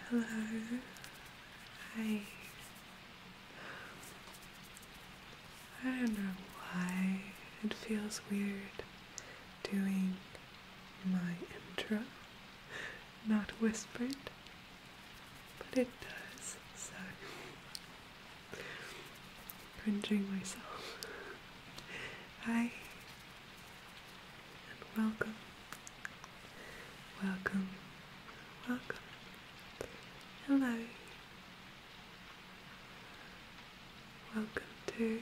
Hello. Hi. I don't know why it feels weird doing my intro not whispered, but it does, so cringing myself. Hi, and welcome, welcome, welcome. Hello. Welcome to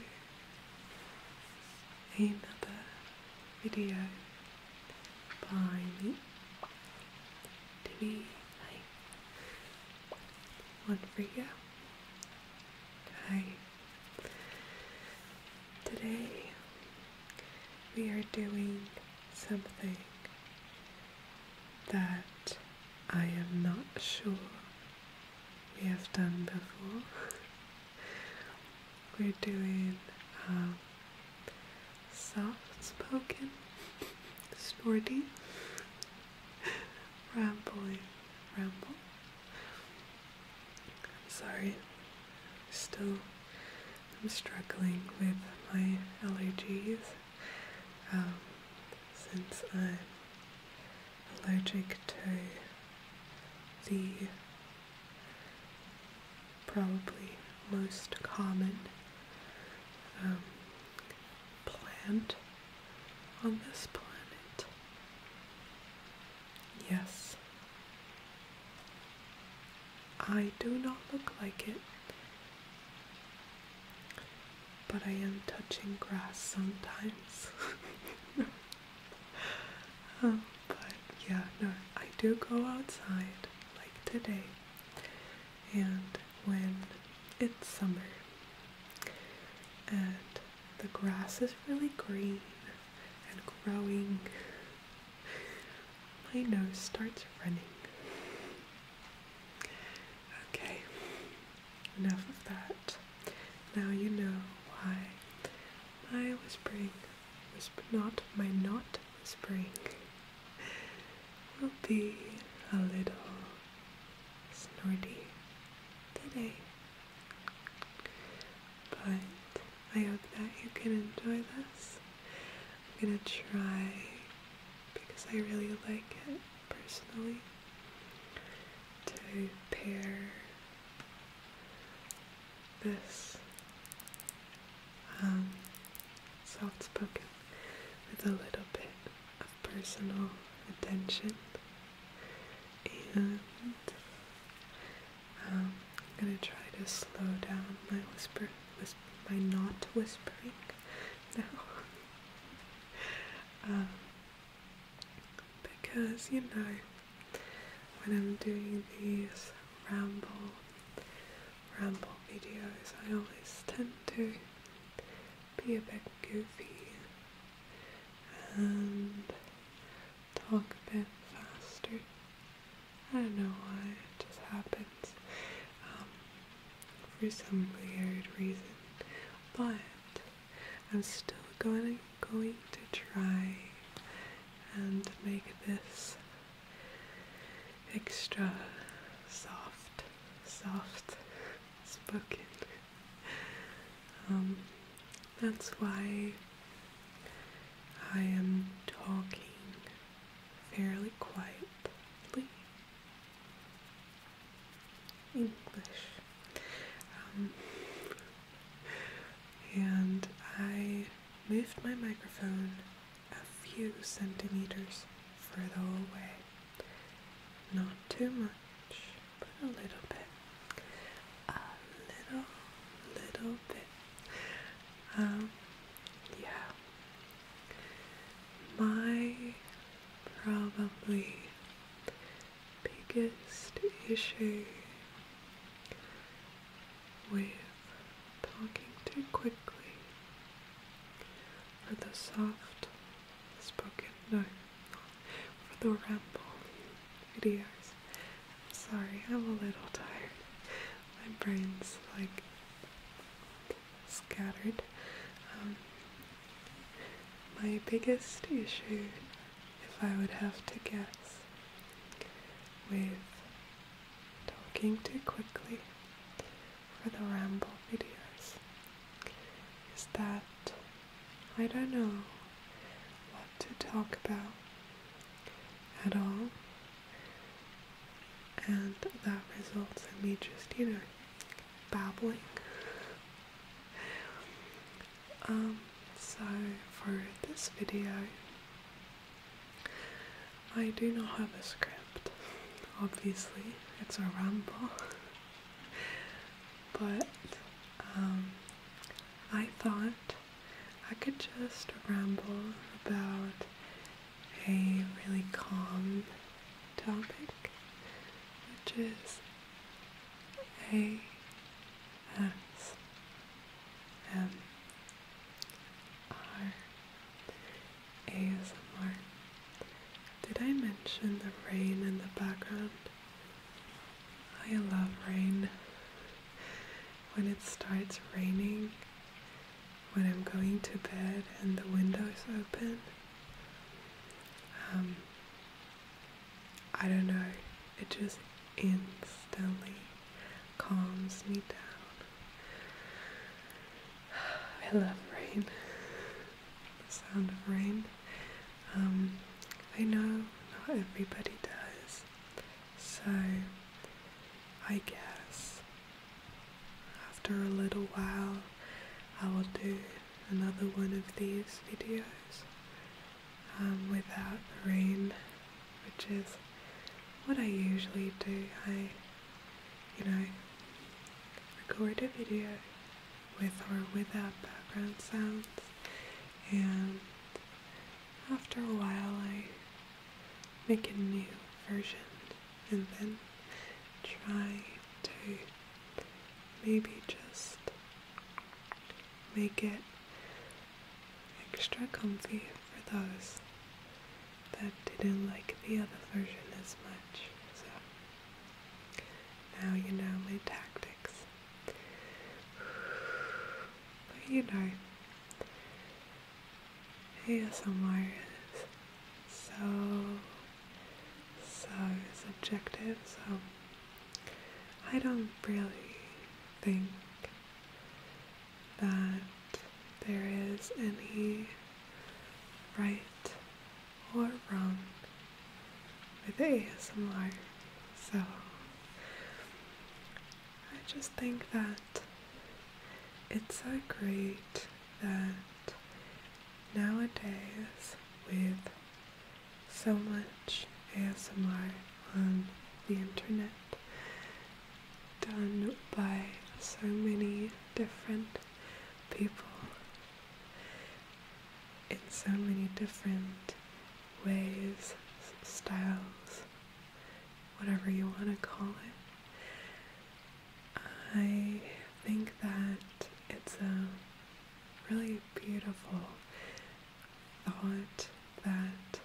another video by me, TV. One for you. Hi. Today we are doing something that I am not sure we have done before. We're doing soft-spoken, snorty, ramble. I'm sorry, I'm struggling with my allergies, since I'm allergic to the probably most common plant on this planet. Yes, I do not look like it, but I am touching grass sometimes. But yeah, no, I do go outside like today, and when it's summer and the grass is really green and growing, my nose starts running. Okay, enough of that. Now you know why my not whispering will be a little snorty today. But I hope that you can enjoy this. I'm gonna try, because I really like it personally, to pair this soft-spoken with a little bit of personal attention, and I'm gonna try to slow down my my not whispering now. Because, you know, when I'm doing these ramble videos, I always tend to be a bit goofy and talk a bit faster. I don't know why, it just happens, for some weird reason, but I'm still going to try and make this extra soft spoken. That's why I am talking fairly quietly English. And I moved my microphone a few centimeters further away. Not too much, but a little bit. A little bit. Yeah. My probably biggest issue with talking too quickly for the soft spoken, no, for the ramble videos. I'm sorry, I'm a little tired. My brain's like scattered. My biggest issue, if I would have to guess, with talking too quickly for the ramble videos is that I don't know what to talk about at all, and that results in me just, babbling. So for this video, I do not have a script. Obviously, it's a ramble. But I thought I could just ramble about a really calm topic, which is ASMR. ASMR. Did I mention the rain in the background? I love rain. When it starts raining, when I'm going to bed and the window's open, I don't know, it just instantly calms me down. I love rain. The sound of rain. I know not everybody does, so I guess after a little while I will do another one of these videos without the rain, which is what I usually do. I, record a video with or without background sounds, and after a while I make a new version and then try to maybe just make it extra comfy for those that didn't like the other version as much. So now you know my tactics. But ASMR is so subjective, so I don't really think that there is any right or wrong with ASMR, so I just think that it's so great that nowadays, with so much ASMR on the internet, done by so many different people in so many different ways, styles, whatever you want to call it. I think that it's a really beautiful thought that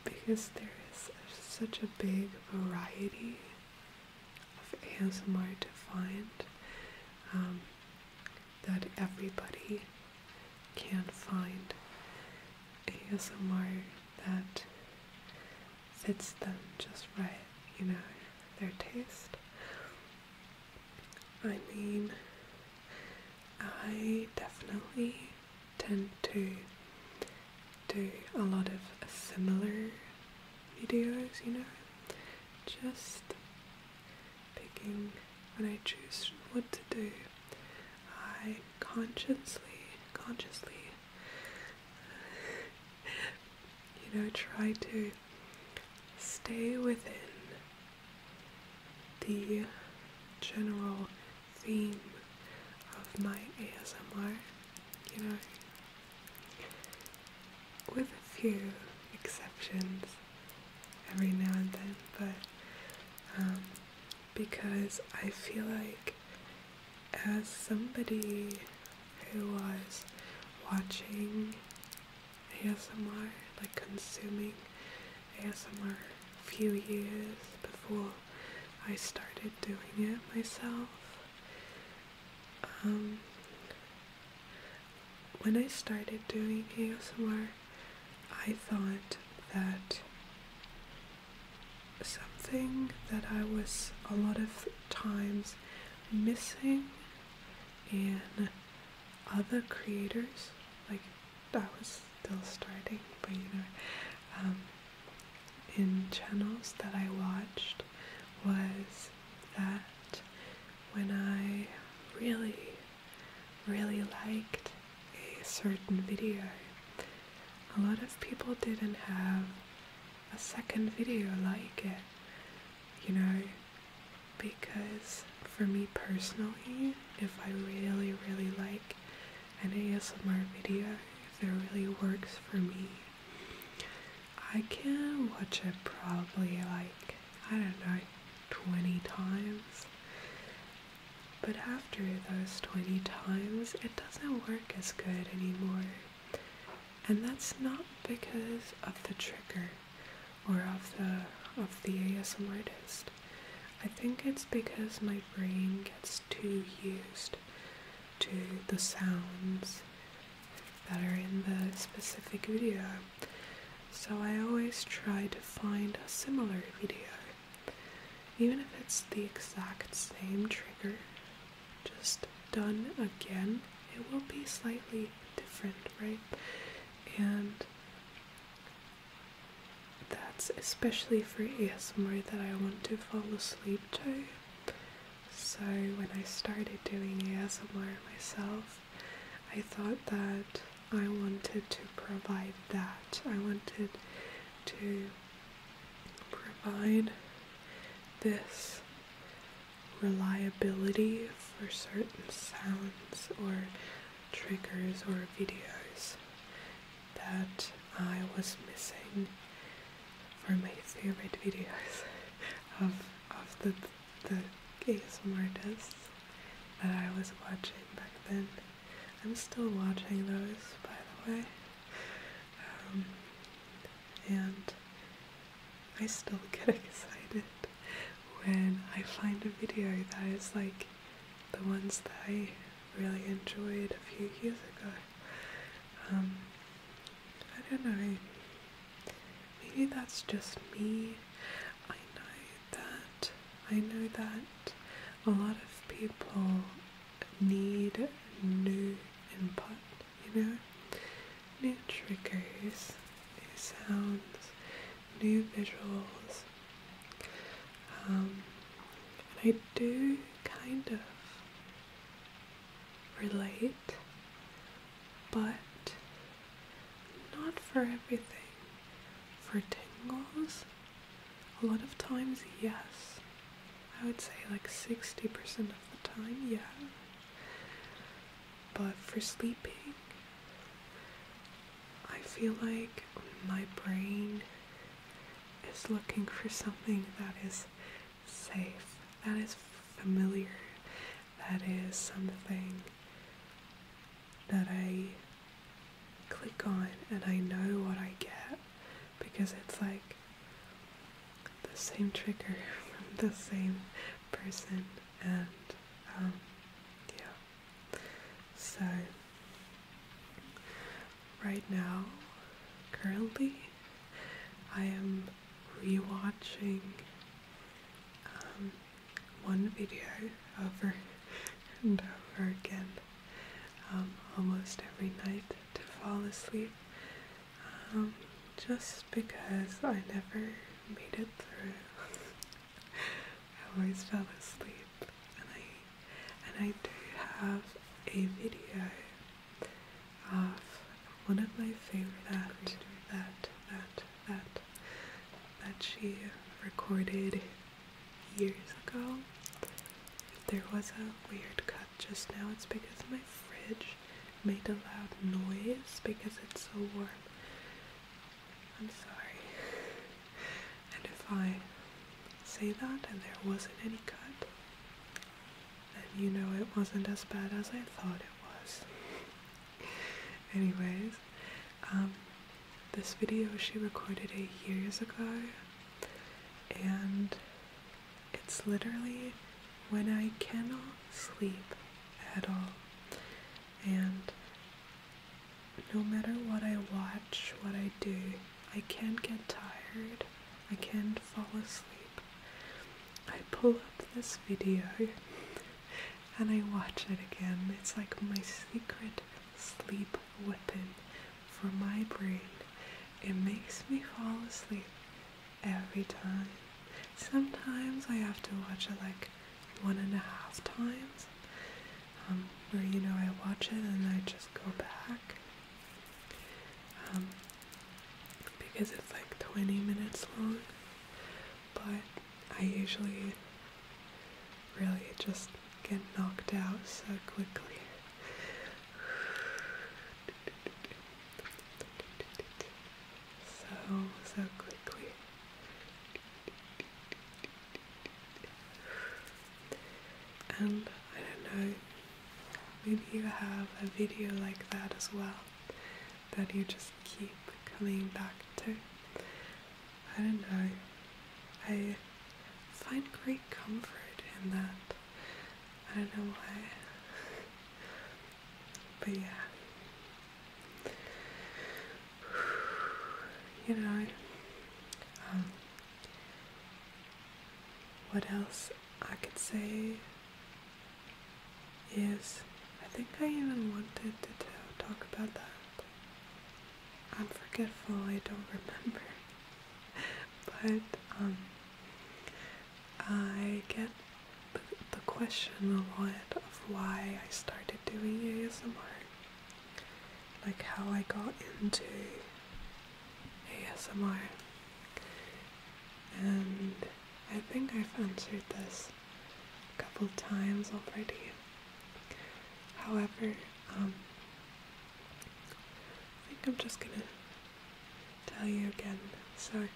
because there is such a big variety of ASMR to find, that everybody can find ASMR that fits them just right, their taste. I mean, I definitely tend to do a lot of similar videos, just picking when I choose what to do. I consciously, try to stay within the general theme of my ASMR, with a few exceptions every now and then, but because I feel like as somebody who was watching ASMR, like consuming ASMR a few years before I started doing it myself, when I started doing ASMR, I thought that something that I was a lot of times missing in other creators, like I was still starting, but in channels that I watched, was that when I really, really liked a certain video, a lot of people didn't have a second video like it, because for me personally, if I really, really like an ASMR video, if it really works for me, I can watch it probably like, I don't know, 20 times. But after those 20 times, it doesn't work as good anymore. And that's not because of the trigger or of the ASMR artist. I think it's because my brain gets too used to the sounds that are in the specific video. So I always try to find a similar video. Even if it's the exact same trigger, just done again, it will be slightly different, right? And that's especially for ASMR that I want to fall asleep to. So when I started doing ASMR myself, I thought that I wanted to provide that. I wanted to provide this reliability for certain sounds or triggers or videos that I was missing for my favorite videos of the ASMR artists that I was watching back then. I'm still watching those, by the way, and I still get excited when I find a video that is like the ones that I really enjoyed a few years ago. I don't know, maybe that's just me. I know that a lot of people need new input, new triggers, new sounds, new visuals. And I do kind of relate, but not for everything. For tingles, a lot of times, yes. I would say like 60% of the time, yeah. But for sleeping, I feel like my brain is looking for something that is safe, that is familiar, that is something that I click on and I know what I get, because it's like the same trigger from the same person. And yeah, so right now, currently, I am rewatching one video over and over again, almost every night to fall asleep, just because I never made it through. I always fell asleep, and I do have a video of one of my favorite actors that she recorded years ago. If there was a weird cut just now, it's because my fridge made a loud noise because it's so warm. I'm sorry. And if I say that and there wasn't any cut, then you know it wasn't as bad as I thought it was. Anyways, this video she recorded 8 years ago, and it's literally when I cannot sleep at all, and no matter what I watch, what I do, I can't get tired, I can't fall asleep, I pull up this video and I watch it again. It's like my secret sleep weapon for my brain. It makes me fall asleep every time. Sometimes I have to watch it like 1.5 times, where I watch it and I just go back, because it's like 20 minutes long, but I usually really just get knocked out so quickly. So quickly. And I don't know, maybe you have a video like that as well, that you just keep coming back to. I don't know, I find great comfort in that. I don't know why, but yeah. What else I could say is, I think I even wanted to talk about that. I'm forgetful, I don't remember. But, I get the question a lot of why I started doing ASMR. Like how I got into ASMR. And I think I've answered this a couple times already. However, I think I'm just gonna tell you again. So,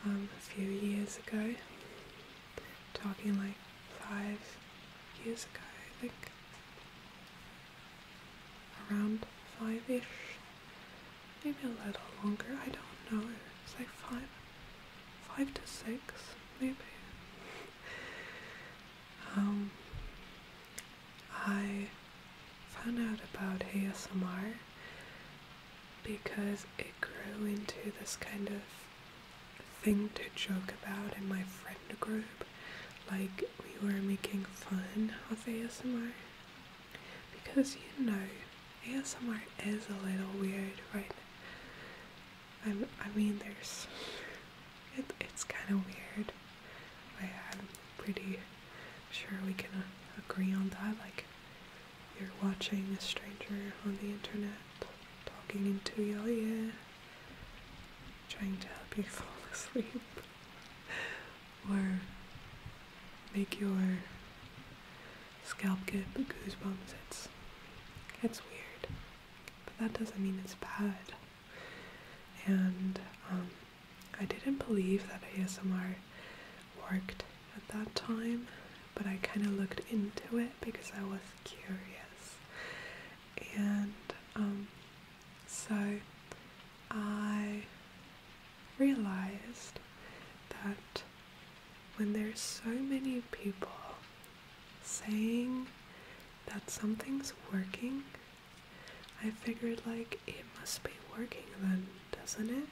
a few years ago, talking like 5 years ago, I think, around 5-ish, maybe a little longer, I don't know, it's like 5 to 6, maybe. I found out about ASMR because it grew into this kind of thing to joke about in my friend group. Like, we were making fun of ASMR because, ASMR is a little weird, right? I mean, it's kind of weird. I'm pretty sure we can agree on that. Like, you're watching a stranger on the internet talking into your ear, trying to help you fall asleep, or make your scalp get goosebumps. It's weird, but that doesn't mean it's bad. And I didn't believe that ASMR worked at that time, but I kind of looked into it because I was curious. And so I realized that when there's so many people saying that something's working, I figured, like, it must be working then, doesn't it?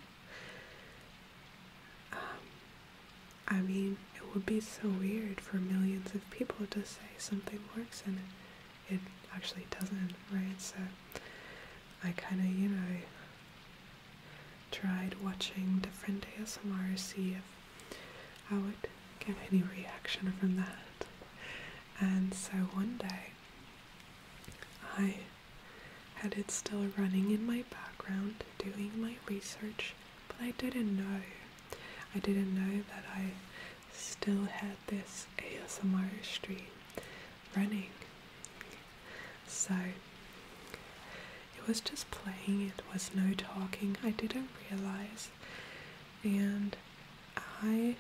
I mean, it would be so weird for millions of people to say something works and it actually doesn't, right? So I kind of, tried watching different ASMR, see if I would get any reaction from that. And so one day, I had it still running in my background, doing my research, but I didn't know that I still had this ASMR stream running. So it was just playing, it was no talking, I didn't realize, and I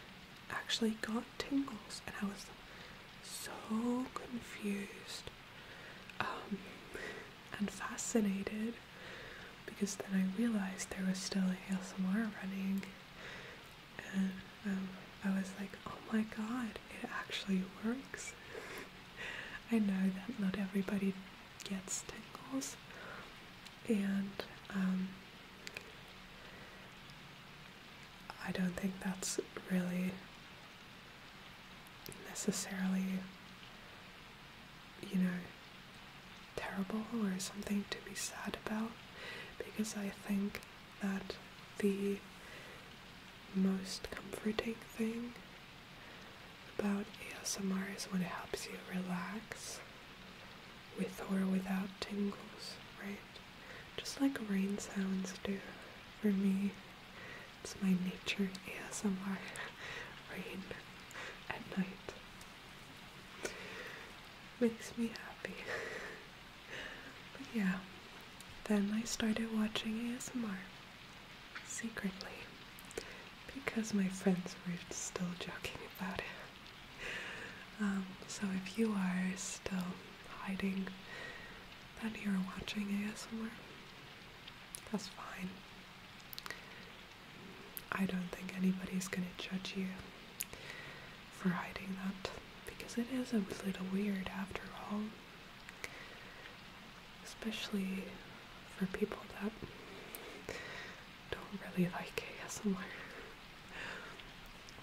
actually got tingles, and I was so confused and fascinated, because then I realized there was still ASMR running, and I was like, oh my god, it actually works. I know that not everybody gets tingles, and I don't think that's really necessarily, terrible or something to be sad about, because I think that the most comforting thing about ASMR is when it helps you relax with or without tingles, right? Just like rain sounds do. For me, it's my nature ASMR. Rain at night makes me happy. But yeah, then I started watching ASMR secretly because my friends were still joking about it. So if you are still hiding that you're watching ASMR, that's fine. I don't think anybody's gonna judge you for hiding that, because it is a little weird after all. Especially for people that don't really like ASMR.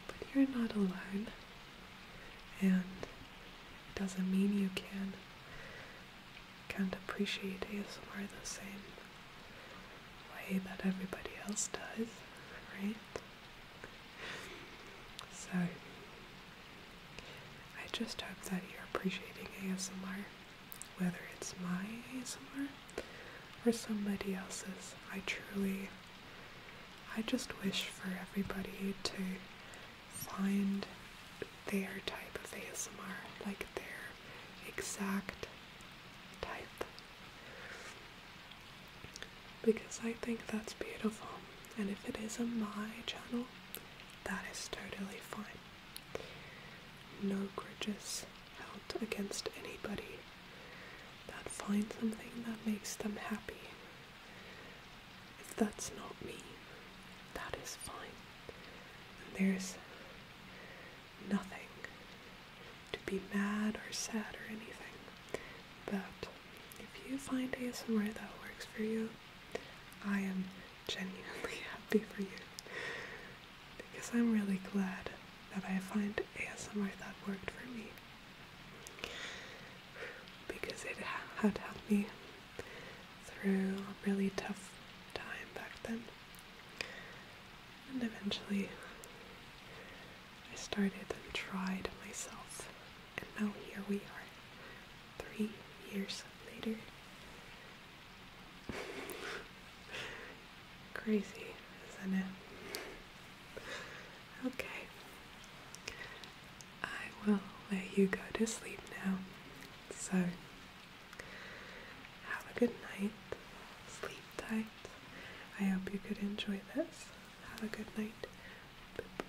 But you're not alone, and it doesn't mean you can't appreciate ASMR the same way that everybody else does, right? So I just hope that you're appreciating ASMR, whether it's my ASMR or somebody else's. I just wish for everybody to find their type of ASMR, like their exact type. Because I think that's beautiful. And if it isn't my channel, that is totally fine. No grudges held against anybody that finds something that makes them happy. If that's not me, that is fine. And there's nothing to be mad or sad or anything. But if you find ASMR that works for you, I am genuinely happy for you. Because I'm really glad that I find ASMR that worked for me. Because it had helped me through a really tough time back then. And eventually I started and tried myself. And now here we are, 3 years later. Crazy, isn't it? Okay. I will let you go to sleep now. So, have a good night. Sleep tight. I hope you could enjoy this. Have a good night. Boop.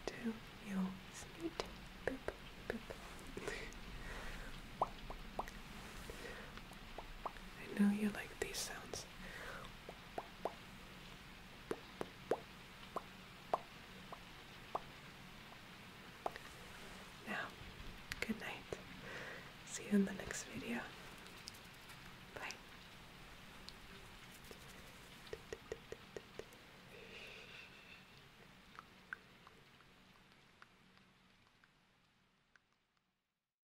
To your sweet. Boop. Boop. I know you like these sounds. Now, good night. See you in the next video.